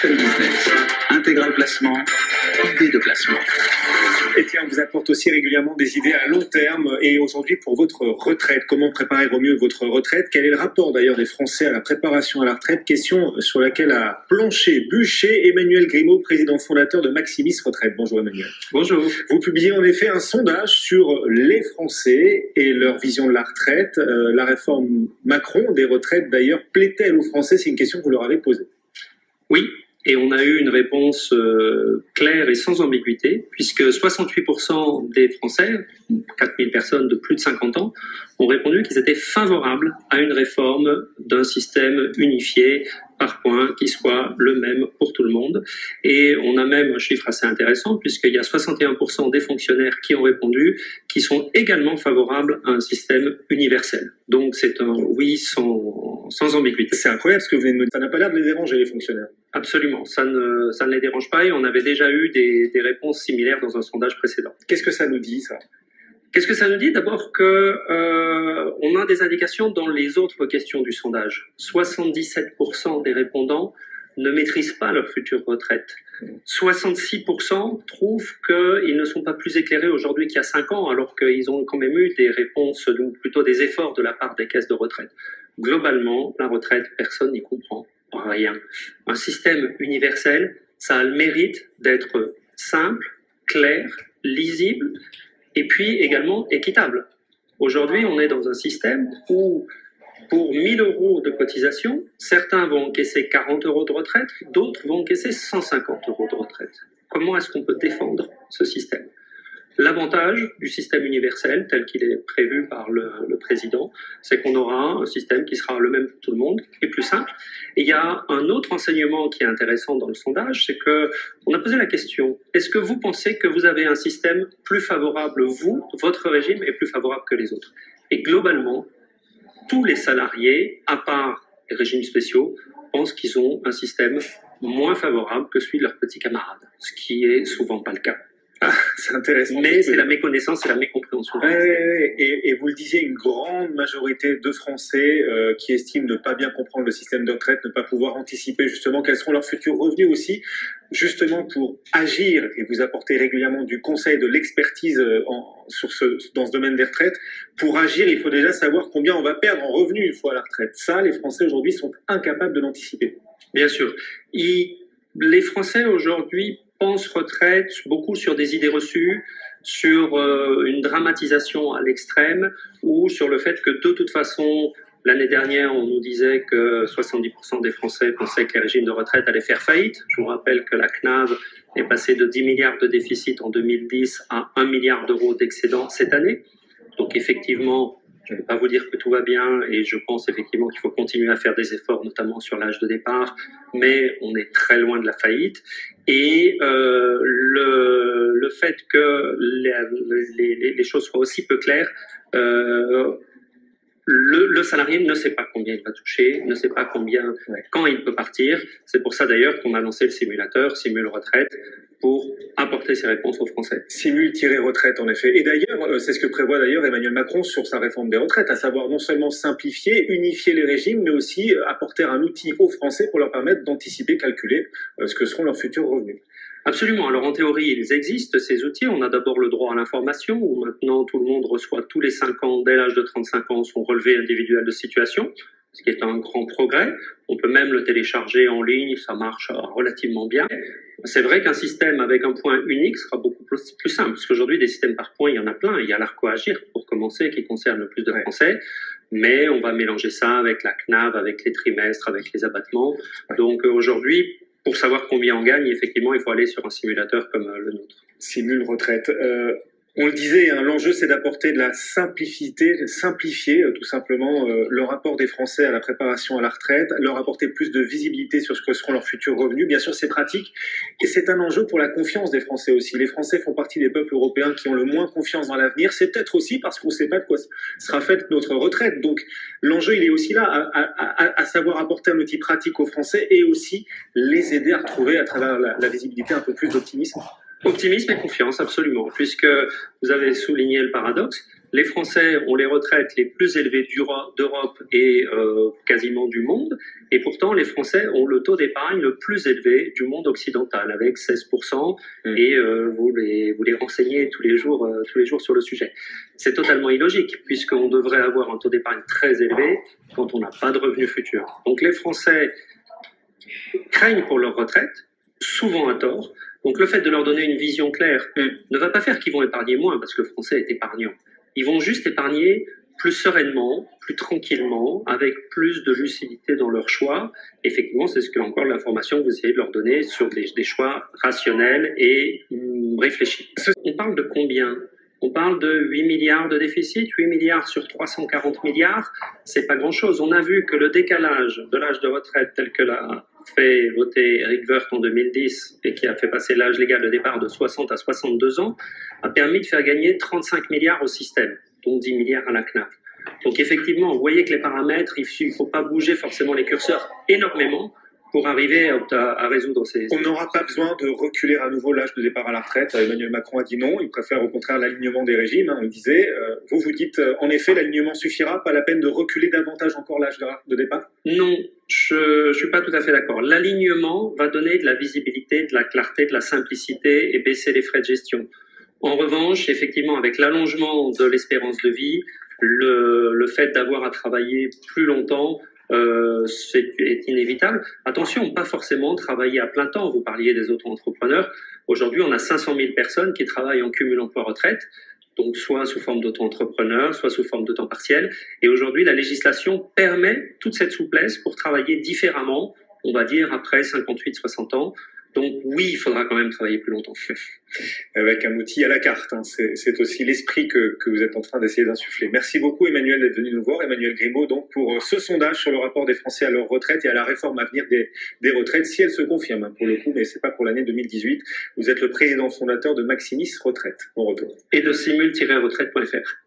Business, intégral placement, idée de placement. Et tiens, on vous apporte aussi régulièrement des idées à long terme. Et aujourd'hui, pour votre retraite, comment préparer au mieux votre retraite? Quel est le rapport d'ailleurs des Français à la préparation à la retraite? Question sur laquelle a planché, bûché Emmanuel Grimaud, président fondateur de Maximis Retraite. Bonjour Emmanuel. Bonjour. Vous publiez en effet un sondage sur les Français et leur vision de la retraite. La réforme Macron des retraites d'ailleurs, plaît-elle aux Français? C'est une question que vous leur avez posée. Oui. Et on a eu une réponse claire et sans ambiguïté, puisque 68% des Français, 4000 personnes de plus de 50 ans, ont répondu qu'ils étaient favorables à une réforme d'un système unifié par points qui soit le même pour tout le monde. Et on a même un chiffre assez intéressant, puisqu'il y a 61% des fonctionnaires qui ont répondu qui sont également favorables à un système universel. Donc c'est un oui sans ambiguïté. C'est incroyable ce que vous venez de me dire. Ça n'a pas l'air de les déranger, les fonctionnaires. Absolument, ça ne les dérange pas et on avait déjà eu des réponses similaires dans un sondage précédent. Qu'est-ce que ça nous dit, ça? Qu'est-ce que ça nous dit? D'abord que on a des indications dans les autres questions du sondage. 77% des répondants ne maîtrisent pas leur future retraite. 66% trouvent qu'ils ne sont pas plus éclairés aujourd'hui qu'il y a 5 ans, alors qu'ils ont quand même eu des réponses, ou plutôt des efforts de la part des caisses de retraite. Globalement, la retraite, personne n'y comprend rien. Un système universel, ça a le mérite d'être simple, clair, lisible, et puis également équitable. Aujourd'hui, on est dans un système où, pour 1000 euros de cotisation, certains vont encaisser 40 euros de retraite, d'autres vont encaisser 150 euros de retraite. Comment est-ce qu'on peut défendre ce système? L'avantage du système universel, tel qu'il est prévu par le président, c'est qu'on aura un système qui sera le même pour tout le monde et plus simple. Et il y a un autre enseignement qui est intéressant dans le sondage, c'est que on a posé la question, est-ce que vous pensez que vous avez un système plus favorable, votre régime est plus favorable que les autres? Et globalement, tous les salariés, à part les régimes spéciaux, pensent qu'ils ont un système moins favorable que celui de leurs petits camarades, ce qui est souvent pas le cas. Ah, c'est intéressant. Mais c'est la méconnaissance et la mécompréhension. Et vous le disiez, une grande majorité de Français qui estiment ne pas bien comprendre le système de retraite, ne pas pouvoir anticiper justement quels seront leurs futurs revenus aussi, justement pour agir et vous apporter régulièrement du conseil, de l'expertise dans ce domaine des retraites. Pour agir, il faut déjà savoir combien on va perdre en revenus une fois à la retraite. Ça, les Français aujourd'hui sont incapables de l'anticiper. Bien sûr. Les Français aujourd'hui pensent retraite beaucoup sur des idées reçues, sur une dramatisation à l'extrême ou sur le fait que de toute façon, l'année dernière, on nous disait que 70% des Français pensaient que les régimes de retraite allaient faire faillite. Je vous rappelle que la CNAV est passée de 10 milliards de déficit en 2010 à 1 milliard d'euros d'excédent cette année. Donc effectivement, je ne vais pas vous dire que tout va bien et je pense effectivement qu'il faut continuer à faire des efforts, notamment sur l'âge de départ, mais on est très loin de la faillite. Et le fait que les choses soient aussi peu claires, le salarié ne sait pas combien il va toucher, ne sait pas quand il peut partir. C'est pour ça d'ailleurs qu'on a lancé le simulateur Simule Retraite pour apporter ces réponses aux Français. Simule-retraite en effet. Et d'ailleurs, c'est ce que prévoit d'ailleurs Emmanuel Macron sur sa réforme des retraites, à savoir non seulement simplifier, unifier les régimes, mais aussi apporter un outil aux Français pour leur permettre d'anticiper, calculer ce que seront leurs futurs revenus. Absolument. Alors en théorie, ils existent, ces outils. On a d'abord le droit à l'information, où maintenant tout le monde reçoit tous les 5 ans, dès l'âge de 35 ans, son relevé individuel de situation, ce qui est un grand progrès. On peut même le télécharger en ligne, ça marche relativement bien. C'est vrai qu'un système avec un point unique sera beaucoup plus simple, parce qu'aujourd'hui, des systèmes par points, il y en a plein. Il y a l'Arco-Agir, pour commencer, qui concerne le plus de Français. Mais on va mélanger ça avec la CNAV, avec les trimestres, avec les abattements. Donc aujourd'hui, pour savoir combien on gagne, effectivement, il faut aller sur un simulateur comme le nôtre. Simule retraite. On le disait, hein, l'enjeu c'est d'apporter de la simplicité, simplifier tout simplement le rapport des Français à la préparation à la retraite, leur apporter plus de visibilité sur ce que seront leurs futurs revenus. Bien sûr, c'est pratique et c'est un enjeu pour la confiance des Français aussi. Les Français font partie des peuples européens qui ont le moins confiance dans l'avenir. C'est peut-être aussi parce qu'on ne sait pas de quoi sera faite notre retraite. Donc l'enjeu, il est aussi là, à savoir apporter un outil pratique aux Français et aussi les aider à retrouver à travers la visibilité un peu plus d'optimisme. Optimisme et confiance, absolument, puisque vous avez souligné le paradoxe. Les Français ont les retraites les plus élevées d'Europe et quasiment du monde. Et pourtant, les Français ont le taux d'épargne le plus élevé du monde occidental, avec 16%. Et vous les renseignez tous les jours sur le sujet. C'est totalement illogique, puisqu'on devrait avoir un taux d'épargne très élevé quand on n'a pas de revenus futurs. Donc les Français craignent pour leur retraite, souvent à tort. Donc le fait de leur donner une vision claire ne va pas faire qu'ils vont épargner moins, parce que le Français est épargnant. Ils vont juste épargner plus sereinement, plus tranquillement, avec plus de lucidité dans leurs choix. Effectivement, c'est ce que encore l'information que vous essayez de leur donner sur des choix rationnels et réfléchis. On parle de combien ? On parle de 8 milliards de déficit, 8 milliards sur 340 milliards, c'est pas grand-chose. On a vu que le décalage de l'âge de retraite tel que l'a fait voter Eric Woerth en 2010 et qui a fait passer l'âge légal de départ de 60 à 62 ans a permis de faire gagner 35 milliards au système, dont 10 milliards à la CNAF. Donc effectivement, vous voyez que les paramètres, il ne faut pas bouger forcément les curseurs énormément pour arriver à résoudre ces... On n'aura pas besoin de reculer à nouveau l'âge de départ à la retraite. Emmanuel Macron a dit non, il préfère au contraire l'alignement des régimes. On le disait, vous dites en effet l'alignement suffira, pas la peine de reculer davantage encore l'âge de départ ? Non, je ne suis pas tout à fait d'accord. L'alignement va donner de la visibilité, de la clarté, de la simplicité et baisser les frais de gestion. En revanche, effectivement, avec l'allongement de l'espérance de vie, le fait d'avoir à travailler plus longtemps est inévitable. Attention, pas forcément travailler à plein temps. Vous parliez des auto-entrepreneurs. Aujourd'hui, on a 500 000 personnes qui travaillent en cumul emploi-retraite, donc soit sous forme d'auto-entrepreneur, soit sous forme de temps partiel. Et aujourd'hui, la législation permet toute cette souplesse pour travailler différemment, on va dire après 58-60 ans. Donc oui, il faudra quand même travailler plus longtemps. Avec un outil à la carte, hein. C'est aussi l'esprit que vous êtes en train d'essayer d'insuffler. Merci beaucoup Emmanuel d'être venu nous voir. Emmanuel Grimaud, donc pour ce sondage sur le rapport des Français à leur retraite et à la réforme à venir des retraites, si elle se confirme, hein, pour le coup, mais c'est pas pour l'année 2018. Vous êtes le président fondateur de Maximis Retraite. Bon retour. Et de simul-retraite.fr.